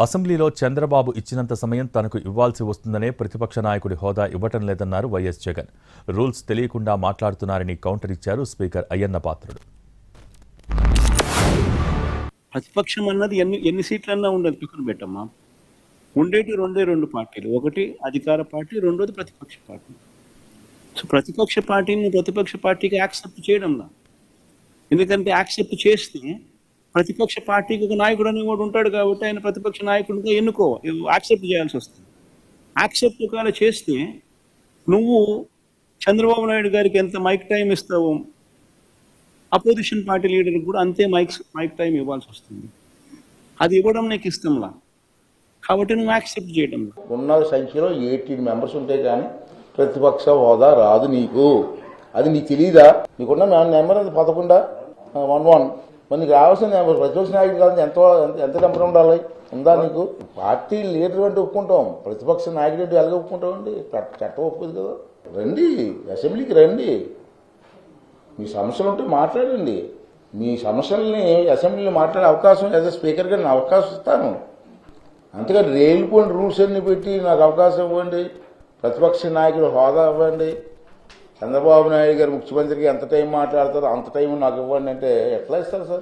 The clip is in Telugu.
అసెంబ్లీలో చంద్రబాబు ఇచ్చినంత సమయం తనకు ఇవ్వాల్సి వస్తుందనే ప్రతిపక్ష నాయకుడి హోదా ఇవ్వటం లేదన్నారు వైఎస్ జగన్. రూల్స్ తెలియకుండా మాట్లాడుతున్నారని కౌంటర్ ఇచ్చారు స్పీకర్ అయ్యన్న పాత్రుడు. ప్రతిపక్షం అన్నది ఎన్ని సీట్లన్నా ఉండదు, పక్కన పెట్టమ్మా. ఉండేటి రెండు పార్టీలు, ఒకటి అధికార పార్టీ, రెండోది ప్రతిపక్ష పార్టీ. సో ప్రతిపక్ష పార్టీని ప్రతిపక్ష పార్టీకి యాక్సెప్ట్ చేయడంలా. ఎందుకంటే యాక్సెప్ట్ చేస్తే ప్రతిపక్ష పార్టీకి ఒక నాయకుడు అనేవాడు ఉంటాడు కాబట్టి ఆయన ప్రతిపక్ష నాయకుడిగా యాక్సెప్ట్ చేయాల్సి వస్తుంది. యాక్సెప్ట్ ఒకవేళ చేస్తే నువ్వు చంద్రబాబు నాయుడు గారికి ఎంత మైక్ టైం ఇస్తావో అపోజిషన్ పార్టీ లీడర్కి కూడా అంతే మైక్ టైం ఇవ్వాల్సి వస్తుంది. అది ఇవ్వడం నీకు ఇష్టంలా కాబట్టి నువ్వు యాక్సెప్ట్ చేయడం. ఉన్న సంఖ్యలో 18 మెంబర్స్ ఉంటే కానీ ప్రతిపక్ష హోదా రాదు నీకు. అది నీకు తెలియదా? నీకున్న నెంబర్ అది 11 మరి నీకు రావాల్సిన నెంబర్ ప్రతిపక్ష నాయకుడు కాదు. ఎంత నెంబర్ ఉండాలి? ఉందా నీకు? పార్టీ లీడర్ అంటే ఒప్పుకుంటాం, ప్రతిపక్ష నాయకుడు అంటే ఎలాగ ఒప్పుకుంటామండి? చట్టం ఒప్పుకోదు కదా. రండి, అసెంబ్లీకి రండి, మీ సమస్యలు ఉంటే మాట్లాడండి. మీ సమస్యల్ని అసెంబ్లీలో మాట్లాడే అవకాశం యాజ్ స్పీకర్గా నేను అవకాశం ఇస్తాను. అంతేకాని రేలుపోయిన రూల్స్ అన్ని పెట్టి నాకు అవకాశం ఇవ్వండి, ప్రతిపక్ష నాయకుడు హోదా ఇవ్వండి, చంద్రబాబు నాయుడు గారు ముఖ్యమంత్రికి ఎంత టైం మాట్లాడతారో అంత టైం నాకు ఇవ్వండి అంటే ఎట్లా ఇస్తారు సార్?